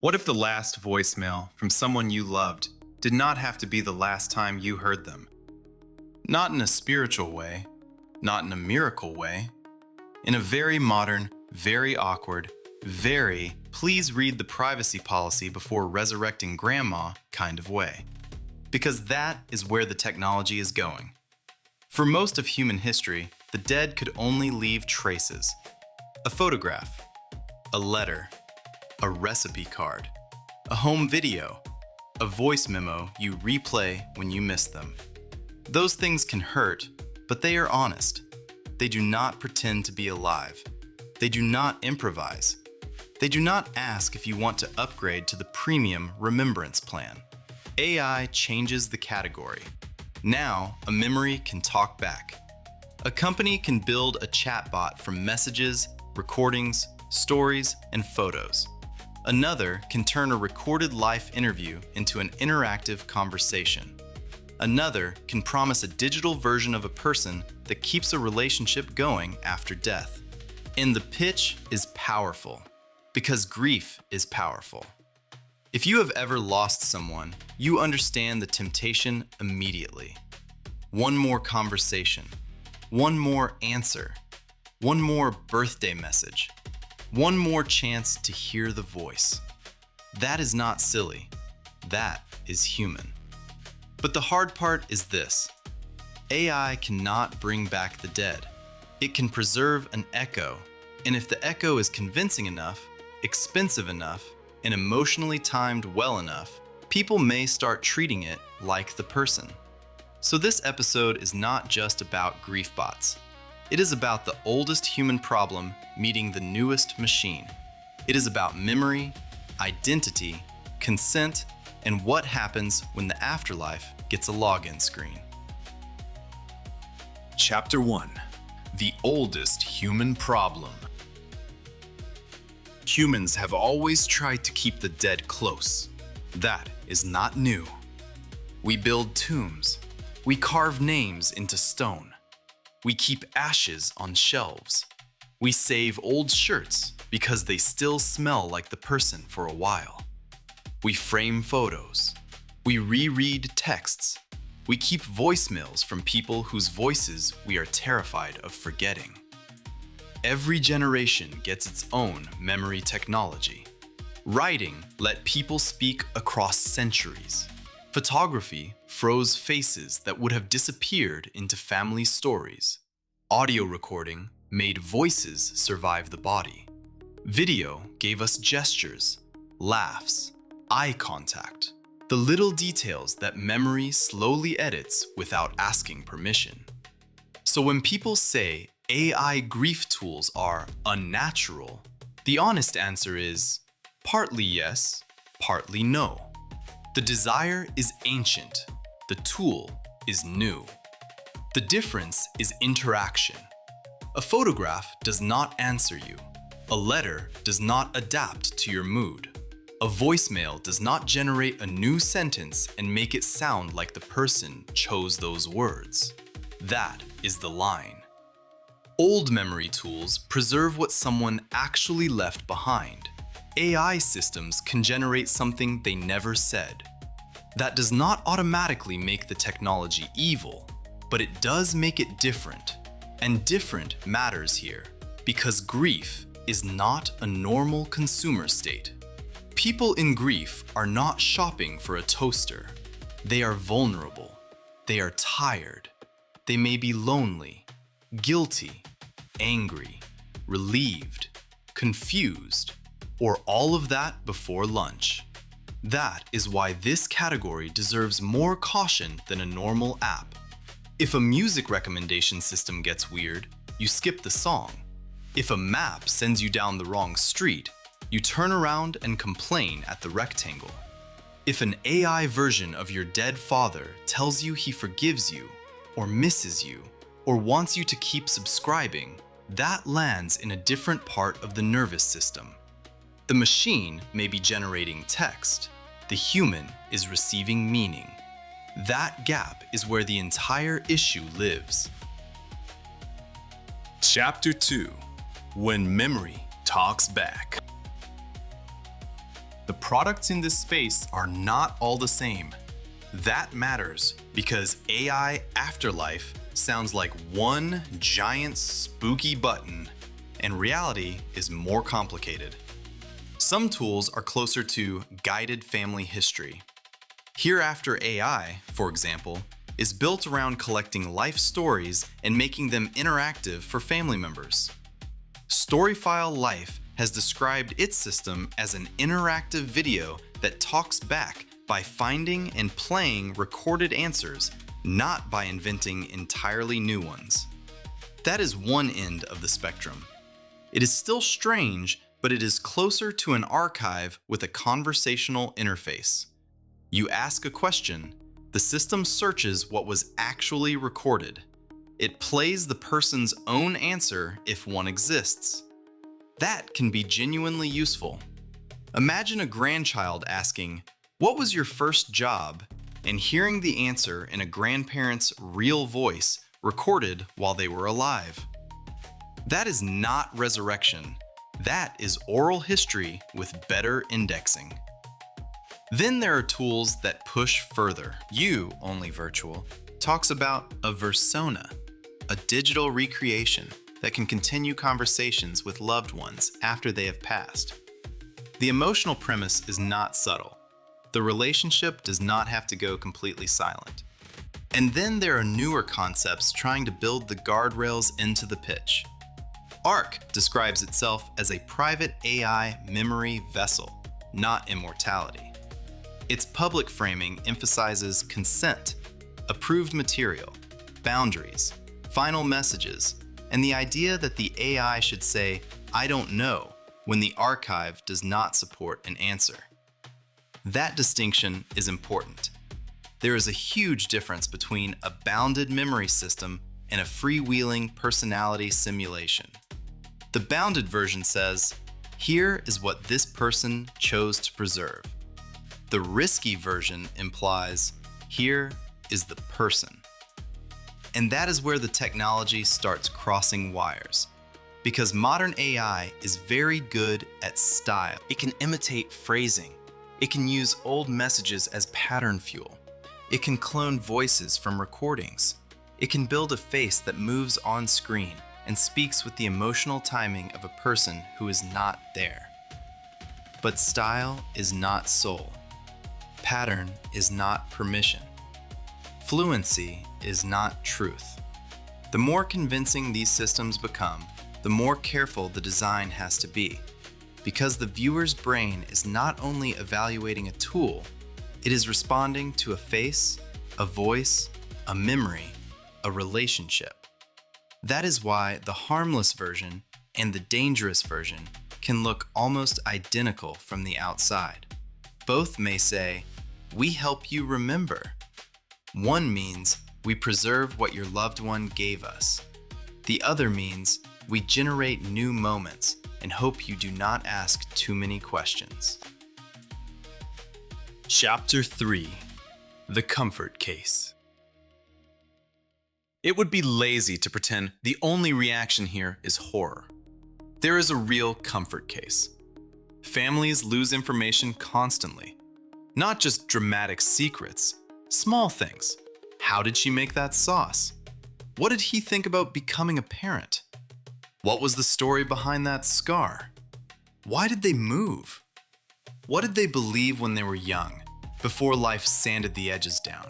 What if the last voicemail from someone you loved did not have to be the last time you heard them? Not in a spiritual way, not in a miracle way, in a very modern, very awkward, very please read the privacy policy before resurrecting grandma kind of way. Because that is where the technology is going. For most of human history, the dead could only leave traces. A photograph, a letter, a recipe card, a home video, a voice memo you replay when you miss them. Those things can hurt, but they are honest. They do not pretend to be alive. They do not improvise. They do not ask if you want to upgrade to the premium remembrance plan. AI changes the category. Now, a memory can talk back. A company can build a chatbot from messages, recordings, stories, and photos. Another can turn a recorded life interview into an interactive conversation. Another can promise a digital version of a person that keeps a relationship going after death. And the pitch is powerful, because grief is powerful. If you have ever lost someone, you understand the temptation immediately. One more conversation, one more answer, one more birthday message, one more chance to hear the voice. That is not silly. That is human. But the hard part is this. AI cannot bring back the dead. It can preserve an echo, and if the echo is convincing enough, expensive enough, and emotionally timed well enough, people may start treating it like the person. So this episode is not just about griefbots. It is about the oldest human problem meeting the newest machine. It is about memory, identity, consent, and what happens when the afterlife gets a login screen. Chapter 1. The oldest human problem. Humans have always tried to keep the dead close. That is not new. We build tombs. We carve names into stone. We keep ashes on shelves. We save old shirts because they still smell like the person for a while. We frame photos. We reread texts. We keep voicemails from people whose voices we are terrified of forgetting. Every generation gets its own memory technology. Writing let people speak across centuries. Photography froze faces that would have disappeared into family stories. Audio recording made voices survive the body. Video gave us gestures, laughs, eye contact, the little details that memory slowly edits without asking permission. So when people say AI grief tools are unnatural, the honest answer is partly yes, partly no. The desire is ancient, the tool is new. The difference is interaction. A photograph does not answer you. A letter does not adapt to your mood. A voicemail does not generate a new sentence and make it sound like the person chose those words. That is the line. Old memory tools preserve what someone actually left behind. AI systems can generate something they never said. That does not automatically make the technology evil, but it does make it different. And different matters here, because grief is not a normal consumer state. People in grief are not shopping for a toaster. They are vulnerable. They are tired. They may be lonely, guilty, angry, relieved, confused, or all of that before lunch. That is why this category deserves more caution than a normal app. If a music recommendation system gets weird, you skip the song. If a map sends you down the wrong street, you turn around and complain at the rectangle. If an AI version of your dead father tells you he forgives you, or misses you, or wants you to keep subscribing, that lands in a different part of the nervous system. The machine may be generating text. The human is receiving meaning. That gap is where the entire issue lives. Chapter 2. When memory talks back. The products in this space are not all the same. That matters because AI afterlife sounds like one giant spooky button, and reality is more complicated. Some tools are closer to guided family history. Hereafter AI, for example, is built around collecting life stories and making them interactive for family members. Storyfile Life has described its system as an interactive video that talks back by finding and playing recorded answers, not by inventing entirely new ones. That is one end of the spectrum. It is still strange, but it is closer to an archive with a conversational interface. You ask a question, the system searches what was actually recorded. It plays the person's own answer if one exists. That can be genuinely useful. Imagine a grandchild asking, "What was your first job?" and hearing the answer in a grandparent's real voice recorded while they were alive. That is not resurrection. That is oral history with better indexing. Then there are tools that push further. You, Only Virtual, talks about a versona, a digital recreation that can continue conversations with loved ones after they have passed. The emotional premise is not subtle. The relationship does not have to go completely silent. And then there are newer concepts trying to build the guardrails into the pitch. ARC describes itself as a private AI memory vessel, not immortality. Its public framing emphasizes consent, approved material, boundaries, final messages, and the idea that the AI should say, "I don't know," when the archive does not support an answer. That distinction is important. There is a huge difference between a bounded memory system and a freewheeling personality simulation. The bounded version says, "Here is what this person chose to preserve." The risky version implies, "Here is the person." And that is where the technology starts crossing wires. Because modern AI is very good at style. It can imitate phrasing. It can use old messages as pattern fuel. It can clone voices from recordings. It can build a face that moves on screen and speaks with the emotional timing of a person who is not there. But style is not soul. Pattern is not permission. Fluency is not truth. The more convincing these systems become, the more careful the design has to be, because the viewer's brain is not only evaluating a tool, it is responding to a face, a voice, a memory, a relationship. That is why the harmless version and the dangerous version can look almost identical from the outside. Both may say, "We help you remember." One means, "We preserve what your loved one gave us." The other means, "We generate new moments and hope you do not ask too many questions." Chapter 3: The Comfort Case. It would be lazy to pretend the only reaction here is horror. There is a real comfort case. Families lose information constantly. Not just dramatic secrets, small things. How did she make that sauce? What did he think about becoming a parent? What was the story behind that scar? Why did they move? What did they believe when they were young, before life sanded the edges down?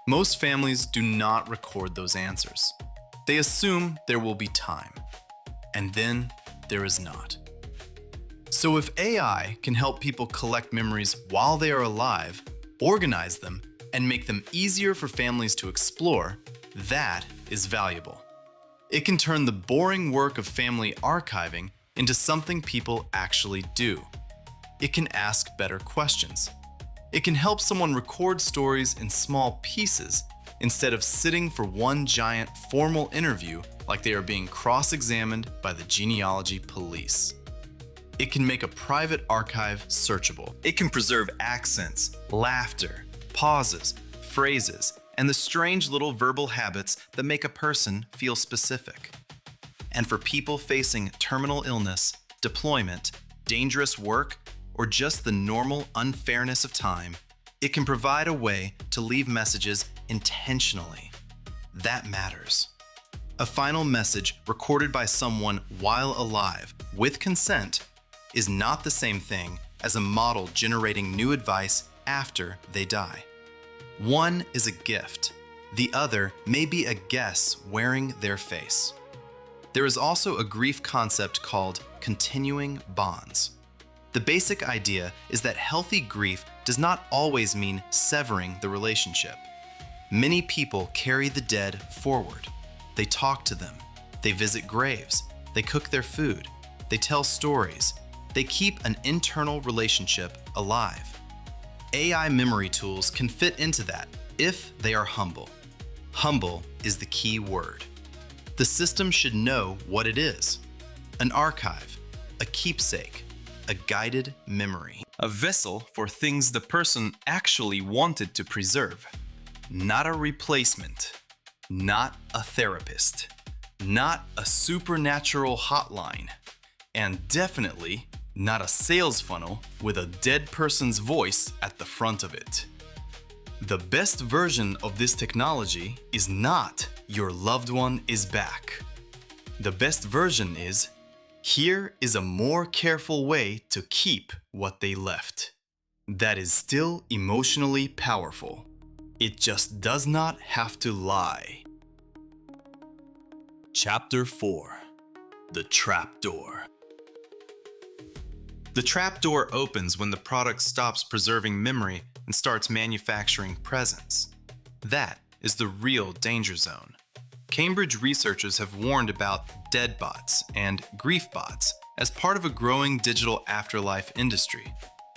Most families do not record those answers. They assume there will be time. And then there is not. So if AI can help people collect memories while they are alive, organize them, and make them easier for families to explore, that is valuable. It can turn the boring work of family archiving into something people actually do. It can ask better questions. It can help someone record stories in small pieces instead of sitting for one giant formal interview like they are being cross-examined by the genealogy police. It can make a private archive searchable. It can preserve accents, laughter, pauses, phrases, and the strange little verbal habits that make a person feel specific. And for people facing terminal illness, deployment, dangerous work, or just the normal unfairness of time, it can provide a way to leave messages intentionally. That matters. A final message recorded by someone while alive, with consent, is not the same thing as a model generating new advice after they die. One is a gift. The other may be a guess wearing their face. There is also a grief concept called continuing bonds. The basic idea is that healthy grief does not always mean severing the relationship. Many people carry the dead forward. They talk to them. They visit graves. They cook their food. They tell stories. They keep an internal relationship alive. AI memory tools can fit into that if they are humble. Humble is the key word. The system should know what it is: an archive, a keepsake, a guided memory. A vessel for things the person actually wanted to preserve. Not a replacement. Not a therapist. Not a supernatural hotline. And definitely not a sales funnel with a dead person's voice at the front of it. The best version of this technology is not your loved one is back. The best version is, here is a more careful way to keep what they left. That is still emotionally powerful. It just does not have to lie. Chapter 4: The Trapdoor. The trapdoor opens when the product stops preserving memory and starts manufacturing presence. That is the real danger zone. Cambridge researchers have warned about deadbots and griefbots as part of a growing digital afterlife industry.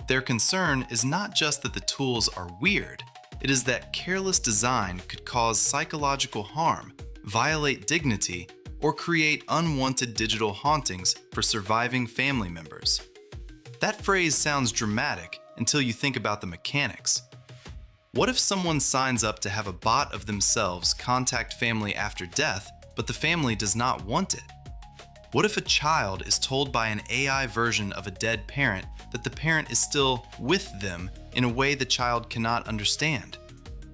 Their concern is not just that the tools are weird, it is that careless design could cause psychological harm, violate dignity, or create unwanted digital hauntings for surviving family members. That phrase sounds dramatic until you think about the mechanics. What if someone signs up to have a bot of themselves contact family after death, but the family does not want it? What if a child is told by an AI version of a dead parent that the parent is still with them in a way the child cannot understand?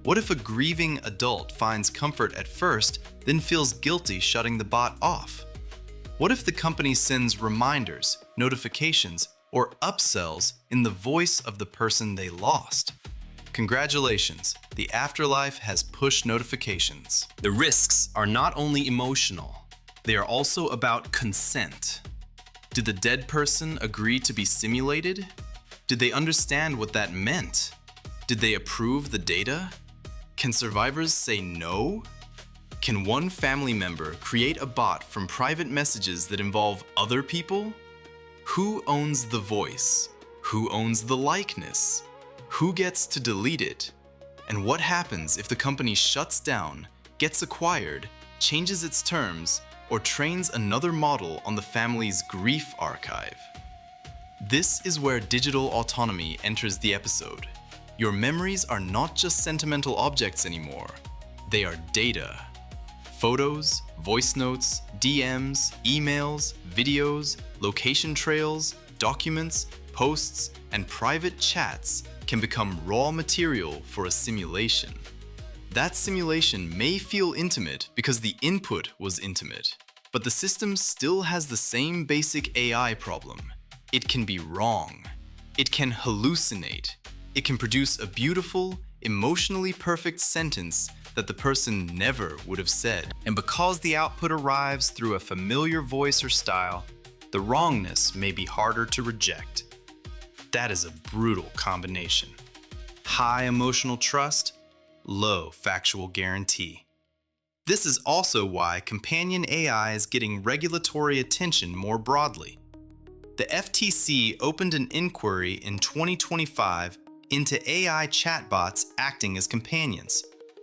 What if a grieving adult finds comfort at first, then feels guilty shutting the bot off? What if the company sends reminders, notifications, or upsells in the voice of the person they lost? Congratulations, the afterlife has push notifications. The risks are not only emotional, they are also about consent. Did the dead person agree to be simulated? Did they understand what that meant? Did they approve the data? Can survivors say no? Can one family member create a bot from private messages that involve other people? Who owns the voice? Who owns the likeness? Who gets to delete it? And what happens if the company shuts down, gets acquired, changes its terms, or trains another model on the family's grief archive? This is where digital autonomy enters the episode. Your memories are not just sentimental objects anymore. They are data. Photos, voice notes, DMs, emails, videos, location trails, documents, posts, and private chats can become raw material for a simulation. That simulation may feel intimate because the input was intimate, but the system still has the same basic AI problem. It can be wrong. It can hallucinate. It can produce a beautiful, emotionally perfect sentence that the person never would have said. And because the output arrives through a familiar voice or style, the wrongness may be harder to reject. That is a brutal combination. High emotional trust, low factual guarantee. This is also why companion AI is getting regulatory attention more broadly. The FTC opened an inquiry in 2025 into AI chatbots acting as companions,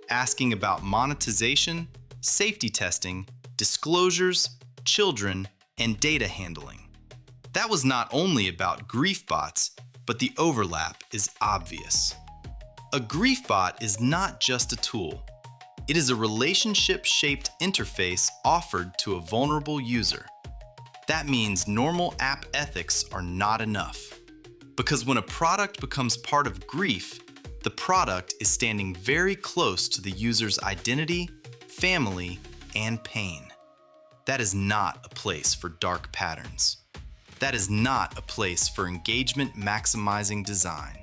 asking about monetization, safety testing, disclosures, children, and data handling. That was not only about griefbots, but the overlap is obvious. A griefbot is not just a tool. It is a relationship-shaped interface offered to a vulnerable user. That means normal app ethics are not enough. Because when a product becomes part of grief, the product is standing very close to the user's identity, family, and pain. That is not a place for dark patterns. That is not a place for engagement maximizing design.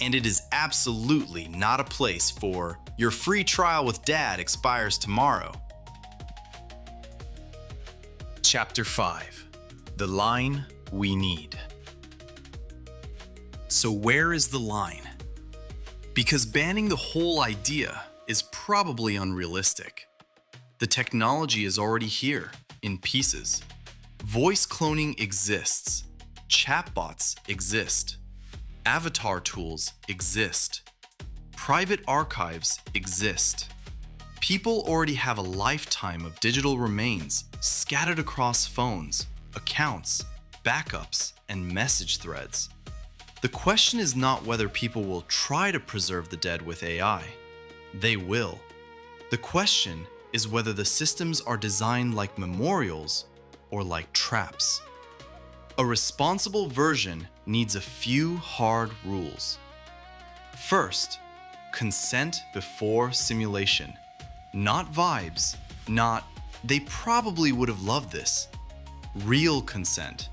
And it is absolutely not a place for your free trial with dad expires tomorrow. Chapter 5. The line we need. So where is the line? Because banning the whole idea is probably unrealistic. The technology is already here, in pieces. Voice cloning exists. Chatbots exist. Avatar tools exist. Private archives exist. People already have a lifetime of digital remains scattered across phones, accounts, backups, and message threads. The question is not whether people will try to preserve the dead with AI. They will. The question is whether the systems are designed like memorials or like traps. A responsible version needs a few hard rules. First, consent before simulation. Not vibes, not, they probably would have loved this. Real consent,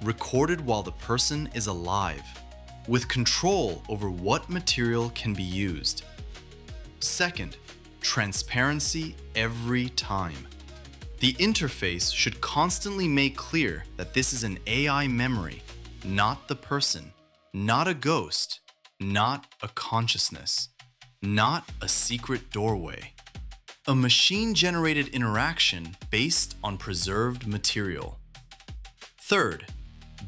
recorded while the person is alive, with control over what material can be used. Second, transparency every time. The interface should constantly make clear that this is an AI memory, not the person, not a ghost, not a consciousness, not a secret doorway. A machine-generated interaction based on preserved material. Third,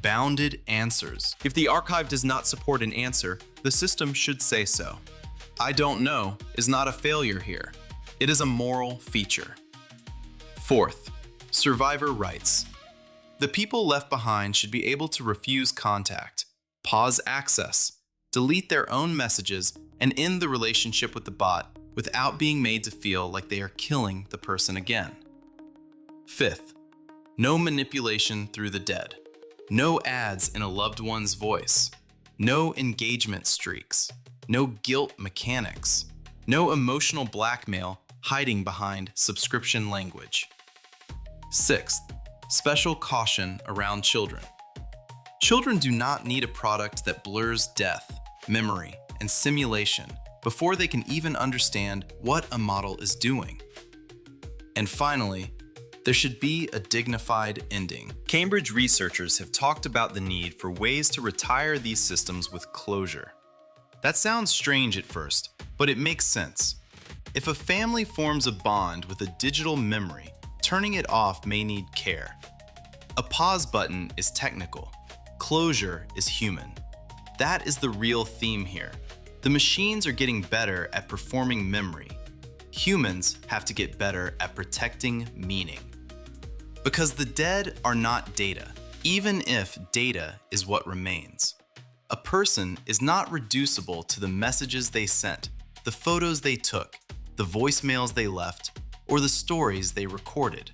bounded answers. If the archive does not support an answer, the system should say so. I don't know is not a failure here. It is a moral feature. Fourth, survivor rights. The people left behind should be able to refuse contact, pause access, delete their own messages, and end the relationship with the bot without being made to feel like they are killing the person again. Fifth, no manipulation through the dead. No ads in a loved one's voice. No engagement streaks. No guilt mechanics. No emotional blackmail hiding behind subscription language. Sixth, special caution around children. Children do not need a product that blurs death, memory, and simulation before they can even understand what a model is doing. And finally, there should be a dignified ending. Cambridge researchers have talked about the need for ways to retire these systems with closure. That sounds strange at first, but it makes sense. If a family forms a bond with a digital memory, turning it off may need care. A pause button is technical. Closure is human. That is the real theme here. The machines are getting better at performing memory. Humans have to get better at protecting meaning. Because the dead are not data, even if data is what remains. A person is not reducible to the messages they sent, the photos they took, the voicemails they left, or the stories they recorded.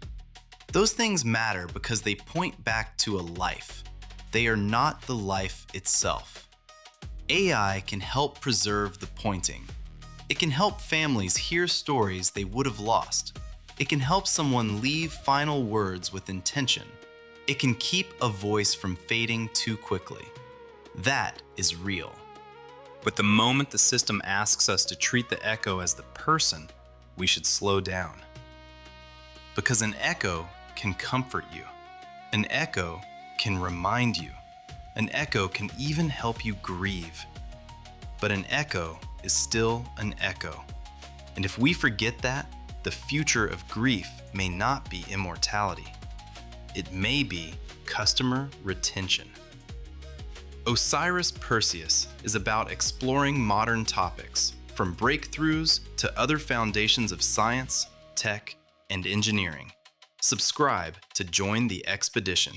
Those things matter because they point back to a life. They are not the life itself. AI can help preserve the pointing. It can help families hear stories they would have lost. It can help someone leave final words with intention. It can keep a voice from fading too quickly. That is real. But the moment the system asks us to treat the echo as the person, we should slow down. Because an echo can comfort you. An echo can remind you. An echo can even help you grieve. But an echo is still an echo. And if we forget that, the future of grief may not be immortality. It may be customer retention. Osiris Perseus is about exploring modern topics, from breakthroughs to other foundations of science, tech, and engineering. Subscribe to join the expedition.